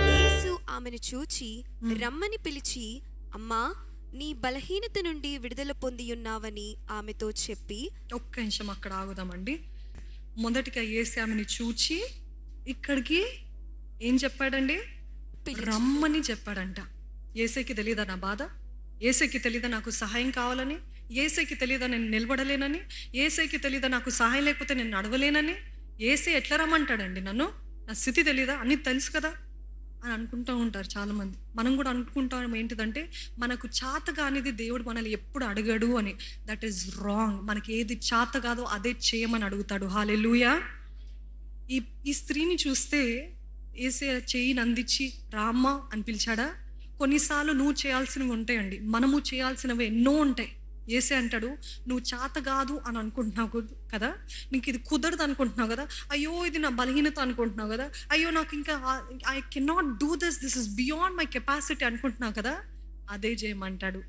యేసు ఆమెను చూచి రమ్మని పిలిచి, అమ్మా, నీ బలహీనత నుండి విడుదల పొంది ఉన్నావని ఆమెతో చెప్పి. ఒక్క నిమిషం అక్కడ ఆగుదామండి. మొదటిగా యేసు ఆమెని చూచి ఇక్కడికి ఏం చెప్పాడండి? రమ్మని చెప్పాడంట. యేసుకి తెలీదా నా బాధ? యేసుకి తెలీదా నాకు సహాయం కావాలని? యేసుకి తెలీదా నేను నిలబడలేనని? యేసుకి తెలీదా నాకు సహాయం లేకపోతే నేను నడవలేనని? యేసు ఎట్లా రమ్మంటాడండి నన్ను? నా స్థితి తెలీదా? అన్నీ తెలుసు కదా అని అనుకుంటూ ఉంటారు చాలామంది. మనం కూడా అనుకుంటాం ఏంటిదంటే మనకు చేత కానిది దేవుడు మనల్ని ఎప్పుడు అడగడు అని. That is wrong. మనకి ఏది చేత కాదో అదే చేయమని అడుగుతాడు. హల్లెలూయా. ఈ స్త్రీని చూస్తే యేసయ్య చెయ్యిని అందించి రామ్మా అని పిలిచాడా? కొన్నిసార్లు నువ్వు చేయాల్సినవి ఉంటాయండి, మనము చేయాల్సినవి ఎన్నో ఉంటాయి. యేసే అంటాడు, నువ్వు చేత కాదు అని అనుకుంటున్నావు కదా, నీకు ఇది కుదరదు అనుకుంటున్నావు కదా, అయ్యో ఇది నా బలహీనత అనుకుంటున్నావు కదా, అయ్యో నాకు ఇంకా I cannot do this is beyond my capacity అనుకుంటున్నావు కదా, అదే చేయమంటాడు,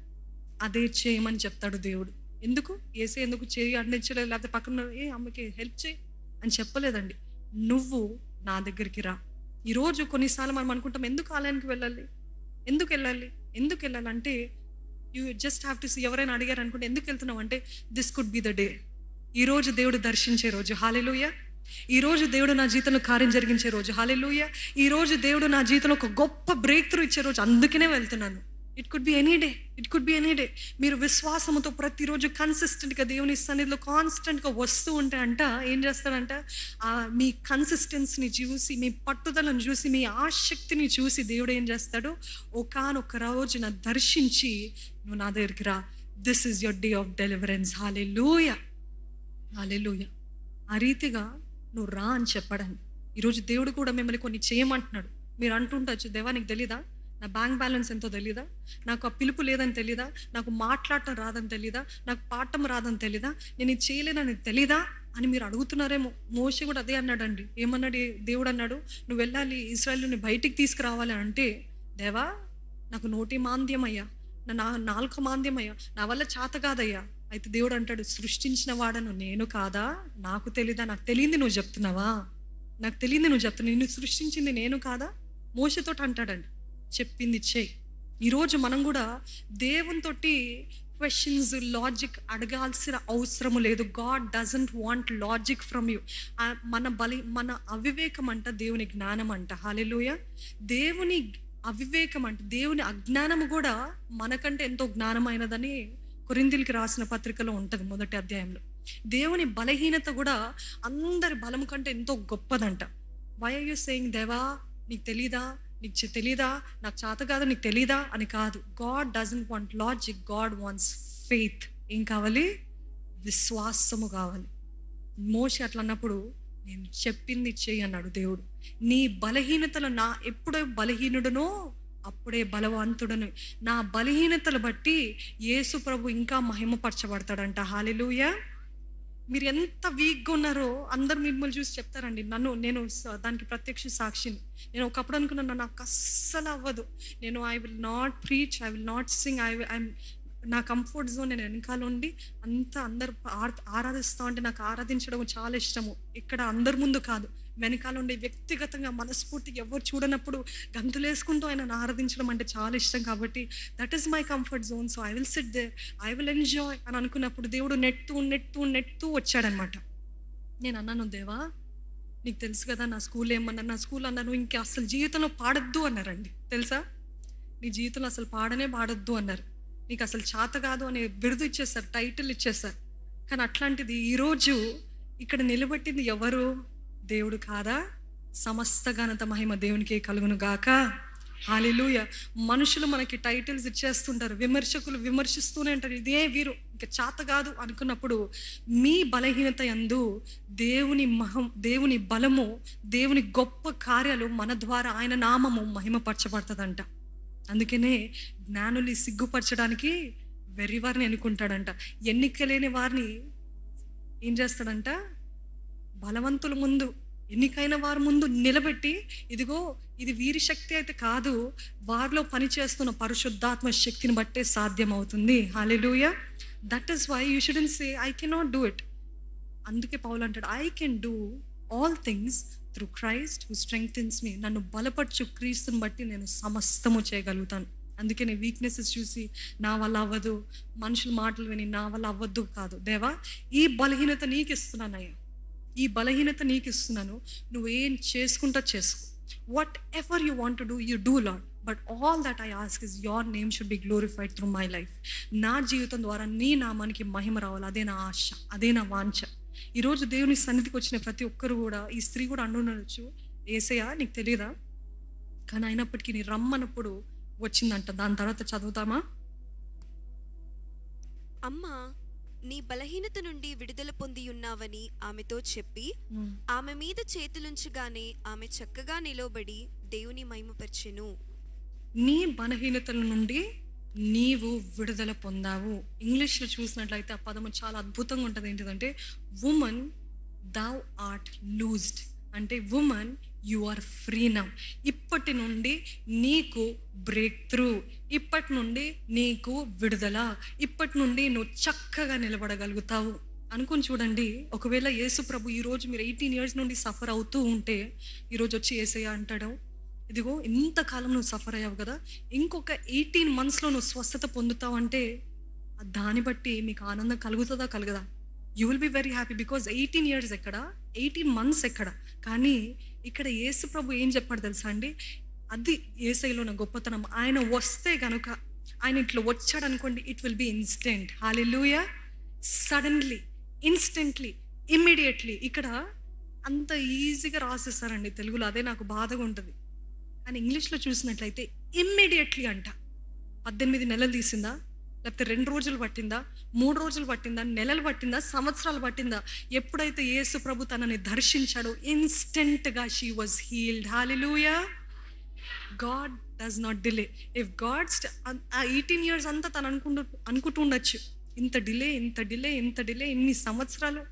అదే చేయమని చెప్తాడు దేవుడు. ఎందుకు యేసే ఎందుకు చేయి అందించలేదు, లేకపోతే పక్కన అమ్మకి హెల్ప్ చేయి అని చెప్పలేదండి. నువ్వు నా దగ్గరికి రా. ఈరోజు కొన్నిసార్లు మనం అనుకుంటాం, ఎందుకు ఆలయానికి వెళ్ళాలి, ఎందుకు వెళ్ళాలంటే you just have to see. ఎవరైనా అడిగారు అనుకుంటే ఎందుకు వెళ్తున్నావు అంటే, this could be the day. ఈరోజు దేవుడు దర్శించే రోజు. హల్లెలూయా. ఈరోజు దేవుడు నా జీవితంలో కార్యం జరిగించే రోజు. హల్లెలూయా. ఈరోజు దేవుడు నా జీవితంలో ఒక గొప్ప బ్రేక్ త్రూ ఇచ్చే రోజు. అందుకనే వెళ్తున్నాను. It could be any day. మీరు విశ్వాసంతో ప్రతిరోజు కన్సిస్టెంట్గా దేవుని సన్నిధిలో కాన్స్టెంట్గా వస్తూ ఉంటే అంట ఏం చేస్తాడంట, మీ కన్సిస్టెన్సీని చూసి, మీ పట్టుదలను చూసి, మీ ఆసక్తిని చూసి దేవుడు ఏం చేస్తాడు, ఒకానొక రోజున దర్శించి నువ్వు నా దగ్గరికి రా, this is your day of deliverance. Hallelujah. ఆ రీతిగా నువ్వు రా అని చెప్పాడండి. ఈరోజు దేవుడు కూడా మిమ్మల్ని కొన్ని చేయమంటున్నాడు. మీరు అంటుండొచ్చు, దేవా నీకు తెలీదా నా బ్యాంక్ బ్యాలెన్స్ ఎంతో తెలీదా, నాకు ఆ పిలుపు లేదని తెలీదా, నాకు మాట్లాడటం రాదని తెలీదా, నాకు పాడటం రాదని తెలీదా, నేను ఇది చేయలేనని తెలీదా అని మీరు అడుగుతున్నారేమో. మోషే కూడా అదే అన్నాడండి. ఏమన్నాడు దేవుడు? అన్నాడు, నువ్వు వెళ్ళాలి, ఇశ్రాయేలుని బయటికి తీసుకురావాలి అంటే, దేవా నాకు నోటి మాంద్యం అయ్యా, నా నాలుక మాంద్యం అయ్యా, నా వల్ల చేత కాదయ్యా. అయితే దేవుడు అంటాడు, సృష్టించిన వాడను నేను కాదా, నాకు తెలీదా, నాకు తెలియంది నువ్వు చెప్తున్నావా, నాకు తెలియంది నువ్వు చెప్తున్నావు, నిన్ను సృష్టించింది నేను కాదా? మోషేతో అంటాడండి, చెప్పింది చెయ్యి. ఈరోజు మనం కూడా దేవునితో క్వశ్చన్స్, లాజిక్ అడగాల్సిన అవసరము లేదు. God doesn't want logic from you. మన అవివేకం అంట దేవుని జ్ఞానం అంట. హల్లెలూయా. దేవుని అవివేకం అంటే దేవుని అజ్ఞానము కూడా మనకంటే ఎంతో జ్ఞానమైనదని కొరింథీయులకు రాసిన పత్రికలో ఉంటుంది, మొదటి అధ్యాయంలో. దేవుని బలహీనత కూడా అందరి బలం కంటే ఎంతో గొప్పదంట. వై ఆర్ యూ సేయింగ్ దేవా నీకు తెలీదా, నీకు తెలీదా, నాకు చేత కాదు, నీకు తెలీదా అని కాదు. God doesn't want logic, God wants faith. ఏం కావాలి? విశ్వాసము కావాలి. మోషే అట్లా అన్నప్పుడు నేను చెప్పింది చెయ్యి అన్నాడు దేవుడు. నీ బలహీనతలు ఎప్పుడో బలహీనుడునో అప్పుడే బలవంతుడను. నా బలహీనతలు బట్టి యేసు ప్రభు ఇంకా మహిమపరచబడతాడంట. హల్లెలూయా. మీరు ఎంత వీక్గా ఉన్నారో అందరు మిమ్మల్ని చూసి చెప్తారండి. నేను దానికి ప్రత్యక్ష సాక్షిని. నేను ఒకప్పుడు అనుకున్నాను, నాకు అస్సలు అవ్వదు, నేను I will not preach, I will not Singh, నా కంఫర్ట్ జోన్. నేను వెనకాల ఉండి అందరు ఆరాధిస్తూ ఉంటే నాకు ఆరాధించడం చాలా ఇష్టము. ఇక్కడ అందరి ముందు కాదు, వెనకాల ఉండి వ్యక్తిగతంగా మనస్ఫూర్తిగా ఎవరు చూడనప్పుడు గంతులేసుకుంటూ ఆయన ఆరాధించడం అంటే చాలా ఇష్టం. కాబట్టి that is my comfort zone. So I will sit there, I will enjoy అని అనుకున్నప్పుడు దేవుడు నెట్టు వచ్చాడనమాట. నేను అన్నాను, దేవా నీకు తెలుసు కదా నా స్కూల్ ఏమన్నా, నా స్కూల్ అన్నాను ఇంకా అసలు జీవితంలో పాడొద్దు అన్నారండి. తెలుసా, నీ జీవితంలో అసలు పాడొద్దు అన్నారు. నీకు అసలు చేత కాదు అని బిరుదు ఇచ్చేస్తారు, టైటిల్ ఇచ్చేస్తారు. కానీ అట్లాంటిది ఈరోజు ఇక్కడ నిలబెట్టింది ఎవరు? దేవుడు కాదా? సమస్త ఘనత మహిమ దేవునికే కలుగును గాక. హల్లెలూయా. మనుషులు మనకి టైటిల్స్ ఇచ్చేస్తుంటారు, విమర్శకులు విమర్శిస్తూనే ఉంటారు, ఇదే వీరు ఇంకా చేత కాదు అనుకున్నప్పుడు మీ బలహీనత యందు దేవుని బలము, దేవుని గొప్ప కార్యాలు మన ద్వారా ఆయన నామము మహిమపరచబడుతుందంట. అందుకనే జ్ఞానులు సిగ్గుపరచడానికి వెర్రివారిని ఎన్నుకుంటాడంట. ఎన్నికలేని వారిని ఏం చేస్తాడంట, బలవంతుల ముందు, ఎన్నికైన వారి ముందు నిలబెట్టి, ఇదిగో ఇది వీరి శక్తి అయితే కాదు, వారిలో పనిచేస్తున్న పరిశుద్ధాత్మ శక్తిని బట్టే సాధ్యం అవుతుంది. Hallelujah. That is why you shouldn't say I cannot do it. అందుకే పౌలు అంటాడు, I can do all things through Christ who strengthens me. నన్ను బలపరచు క్రీస్తుని బట్టి నేను సమస్తము చేయగలుగుతాను. అందుకే నేను వీక్నెసెస్ చూసి నా వల్ల అవ్వదు, మనుషుల మాటలు విని నా వల్ల అవ్వద్దు కాదు, దేవా ఈ బలహీనత నీకు ఇస్తున్నానయ్యా, ఈ బలహీనత నీకు ఇస్తున్నాను, నువ్వేం చేసుకుంటా చేసుకో. What ever you want to do you do lord, but all that I ask is your name should be glorified through my life. నా జీవితం ద్వారా నీ నామానికి మహిమ రావాలి, అదే నా ఆశ, అదే నా వాంఛ. ఈరోజు దేవుని సన్నిధికి వచ్చిన ప్రతి ఒక్కరు కూడా, ఈ స్త్రీ కూడా అండుండొచ్చు, ఏసయ్యా నీకు తెలియదా, కానీ అయినప్పటికీ నీ రమ్మన్నప్పుడు వచ్చిందంట. దాని తర్వాత చదువుతామా? అమ్మా నీ బలహీనత నుండి విడుదల పొంది ఉన్నావని ఆమెతో చెప్పి ఆమె మీద చేతులుంచగానే ఆమె చక్కగా నిలబడి దేవుని మహిమపరచెను. నీ బలహీనతల నుండి నీవు విడుదల పొందావు. ఇంగ్లీష్లో చూసినట్లయితే ఆ పదము చాలా అద్భుతంగా ఉంటుంది. ఏంటిదంటే వుమన్ దౌ ఆర్ట్ లూజ్డ్, అంటే woman you are free now. ఇప్పటి నుండి నీకు బ్రేక్ త్రూ, ఇప్పటి నుండి నీకు విడుదల, ఇప్పటి నుండి నువ్వు చక్కగా నిలబడగలుగుతావు అనుకుని చూడండి. ఒకవేళ యేసు ప్రభు ఈరోజు మీరు 18 years నుండి సఫర్ అవుతూ ఉంటే ఈరోజు వచ్చి యేసయ్య అంటాడు, ఇదిగో ఇంతకాలం నువ్వు సఫర్ అయ్యావు కదా, ఇంకొక 18 monthsలో నువ్వు స్వస్థత పొందుతావు అంటే దాన్ని బట్టి మీకు ఆనందం కలుగుతుందా కలగదా? You will be very happy. Because 18 years ఎక్కడ, 18 months ఎక్కడ, కానీ ఇక్కడ యేసు ప్రభు ఏం చెప్పాడు తెలుసా అండి? అది యేసయ్యలో నా గొప్పతనం. ఆయన వస్తే కనుక, ఆయన ఇట్లా వచ్చాడు అనుకోండి, it will be instant. Hallelujah. Suddenly, instantly, immediately. ఇక్కడ అంత ఈజీగా రాసేస్తారండి తెలుగులో, అదే నాకు బాధగా ఉంటుంది. కానీ ఇంగ్లీష్లో చూసినట్లయితే ఇమ్మీడియట్లీ అంట. 18 నెలలు తీసిందా, లేకపోతే 2 రోజులు పట్టిందా, 3 రోజులు పట్టిందా, నెలలు పట్టిందా, సంవత్సరాలు పట్టిందా? ఎప్పుడైతే యేసు ప్రభు తనని దర్శించాడో ఇన్స్టెంట్గా she was healed. Hallelujah. God does not delay. If God 18 years అంతా తను అనుకుంటూ ఉండొచ్చు, ఇంత డిలే, ఇన్ని సంవత్సరాలు.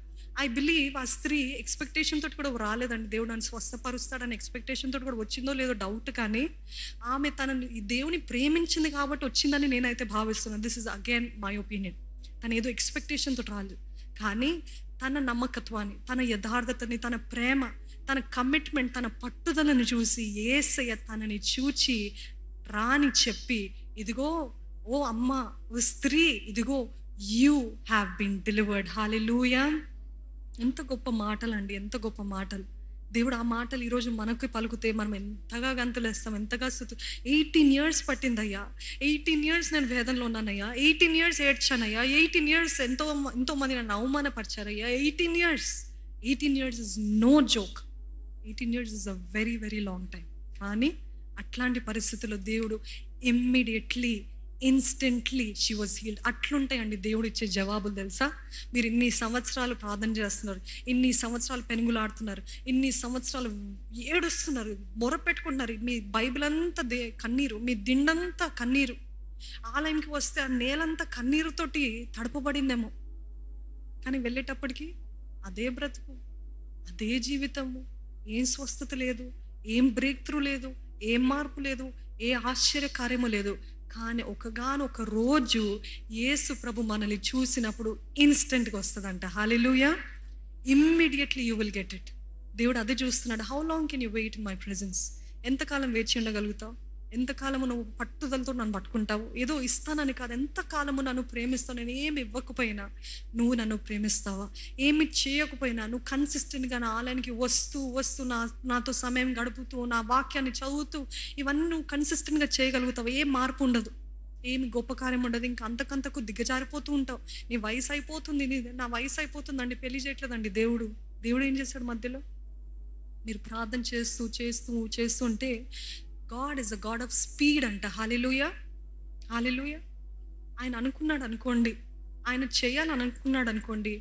ఐ బిలీవ్ ఆ స్త్రీ ఎక్స్పెక్టేషన్ తోటి కూడా రాలేదండి, దేవుడు నన్ను స్వస్థపరుస్తాడని ఎక్స్పెక్టేషన్ తోటి కూడా వచ్చిందో లేదో డౌట్, కానీ ఆమె తనని దేవుని ప్రేమించింది కాబట్టి వచ్చిందని నేనైతే భావిస్తున్నాను. This is again my opinion. తను ఏదో ఎక్స్పెక్టేషన్ తోటి రాలేదు, కానీ తన నమ్మకత్వాన్ని, తన యథార్థతని, తన ప్రేమ, తన కమిట్మెంట్, తన పట్టుదలను చూసి యేసయ్య తనని చూచి రాని చెప్పి, ఇదిగో ఓ అమ్మ, ఓ స్త్రీ, ఇదిగో యూ హ్యావ్ బీన్ డెలివర్డ్. హల్లెలూయా. ఎంత గొప్ప మాటలు అండి, ఎంత గొప్ప మాటలు. దేవుడు ఆ మాటలు ఈరోజు మనకి పలుకుతే మనం ఎంతగా గంతులేస్తాం, ఎంతగా 18 years పట్టిందయ్యా, 18 years నేను వేదనలో ఉన్నానయ్యా, 18 years ఏడ్చానయ్యా, 18 years ఎంతో మంది నన్ను అవమానపరిచారయ్యా. 18 years is no joke. 18 years is a very very long time. కానీ అట్లాంటి పరిస్థితుల్లో దేవుడు immediately, instantly she was healed. అట్లుంటాయండి దేవుడు ఇచ్చే జవాబులు తెలుసా? మీరు ఇన్ని సంవత్సరాలు ప్రార్థన చేస్తున్నారు, ఇన్ని సంవత్సరాలు పెనుగులాడుతున్నారు, ఇన్ని సంవత్సరాలు ఏడుస్తున్నారు, మొరపెట్టుకుంటున్నారు, మీ బైబిల్ అంతా కన్నీరు, మీ దిండంతా కన్నీరు. ఆలయంకి వస్తే ఆ నేలంతా కన్నీరుతోటి తడపబడిందేమో, కానీ వెళ్ళేటప్పటికి అదే బ్రతుకు, అదే జీవితము, ఏం స్వస్థత లేదు, ఏం బ్రేక్ త్రూ లేదు, ఏం మార్పు లేదు, ఏ ఆశ్చర్య కార్యము లేదు. కానీ ఒకగానొక రోజు యేసు ప్రభు మనల్ని చూసినప్పుడు ఇన్స్టెంట్గా వస్తుందంట. Hallelujah. Immediately you will get it. దేవుడు అదే చూస్తున్నాడు. How long can you wait in my presence? ఎంతకాలం వేచి ఉండగలుగుతావు? ఎంతకాలము నువ్వు పట్టుదలతో నన్ను పట్టుకుంటావు? ఏదో ఇస్తానని కాదు, ఎంతకాలము నన్ను ప్రేమిస్తావు. నేను ఏమి ఇవ్వకపోయినా నువ్వు నన్ను ప్రేమిస్తావా? ఏమి చేయకపోయినా నువ్వు కన్సిస్టెంట్గా నా ఆలయానికి వస్తూ నాతో సమయం గడుపుతూ, నా వాక్యాన్ని చదువుతూ, ఇవన్నీ నువ్వు కన్సిస్టెంట్గా చేయగలుగుతావు. ఏం మార్పు ఉండదు, ఏమి గొప్ప కార్యం ఉండదు. ఇంకా అంతకంతకు దిగజారిపోతూ ఉంటావు. నీ వయసు అయిపోతుంది, నా వయసు అయిపోతుందండి, పెళ్లి చేయట్లేదండి. దేవుడు ఏం చేశాడు మధ్యలో? మీరు ప్రార్థన చేస్తుంటే God is a God of speed అంట. హల్లెలూయా. హల్లెలూయా. ఆయన అనుకున్నాడు అనుకోండి, ఆయన చేయాలని అనుకున్నాడు అనుకోండి,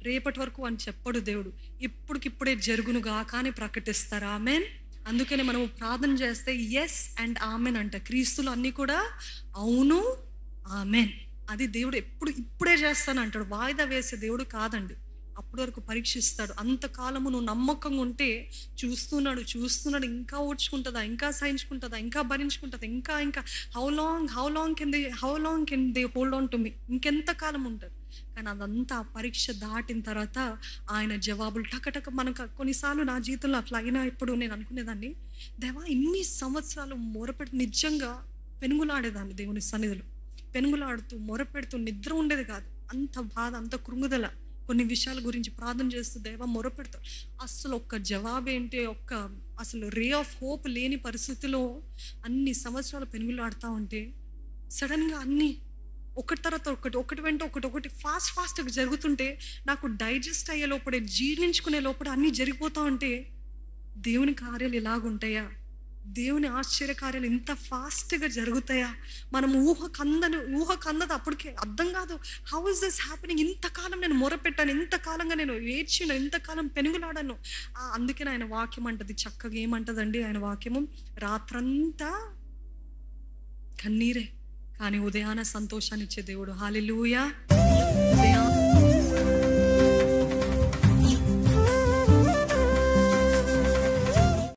రేపటి వరకు అని చెప్పడు దేవుడు. ఇప్పటికిప్పుడే జరుగునుగా కానీ ప్రకటిస్తారు. ఆమెన్. అందుకనే మనము ప్రార్థన చేస్తే ఎస్ అండ్ ఆమెన్ అంట. క్రీస్తులు అన్నీ కూడా అవును, ఆమెన్. అది దేవుడు ఇప్పుడే చేస్తాను అంటాడు. వాయిదా వేసే దేవుడు కాదండి. అప్పటి వరకు పరీక్షిస్తాడు. అంతకాలము నువ్వు నమ్మకంగా ఉంటే చూస్తున్నాడు, ఇంకా ఓడ్చుకుంటుందా, ఇంకా సహించుకుంటుందా, ఇంకా భరించుకుంటుందా, ఇంకా how long can they hold on to me? ఇంకెంతకాలం ఉంటారు? కానీ అదంతా ఆ పరీక్ష దాటిన తర్వాత ఆయన జవాబులు టకటక మనకు కొన్నిసార్లు నా జీవితంలో అట్లా అయినా ఇప్పుడు నేను అనుకునేదాన్ని, దేవా ఇన్ని సంవత్సరాలు మొరపెట్టి నిజంగా పెనుగులాడేదాన్ని దేవుని సన్నిధిలో, పెనుగులాడుతూ మొరపెడుతూ నిద్ర ఉండేది కాదు. అంత బాధ, అంత కృంగుదల, కొన్ని విషయాల గురించి ప్రార్థన చేస్తూ దేవా మొరపెడతాడు. అసలు ఒక్క జవాబేంటి, అసలు రే ఆఫ్ హోప్ లేని పరిస్థితిలో అన్ని సంవత్సరాలు పెనుగులాడుతూ ఉంటే సడన్గా అన్నీ ఒకటి తర్వాత ఒకటి వెంట ఒకటి ఫాస్ట్గా జరుగుతుంటే నాకు డైజెస్ట్ అయ్యే లోపడే, జీర్ణించుకునే లోపడే అన్నీ జరిగిపోతూ ఉంటే దేవుని కార్యాలు ఎలాగుంటాయా, దేవుని ఆశ్చర్య కార్యాలు ఇంత ఫాస్ట్గా జరుగుతాయా, మనం ఊహకందదు. అప్పటికే అర్థం కాదు, హౌ ఇస్ దిస్ హ్యాపెనింగ్. ఇంతకాలం నేను మొరపెట్టాను, ఇంతకాలంగా నేను ఏడ్చిన, ఇంతకాలం పెనుగులాడాను. అందుకే ఆయన వాక్యం అంటది చక్కగా, ఏమంటదండి ఆయన వాక్యము, రాత్రంతా కన్నీరే కానీ ఉదయాన సంతోషాన్ని ఇచ్చే దేవుడు. హల్లెలూయా.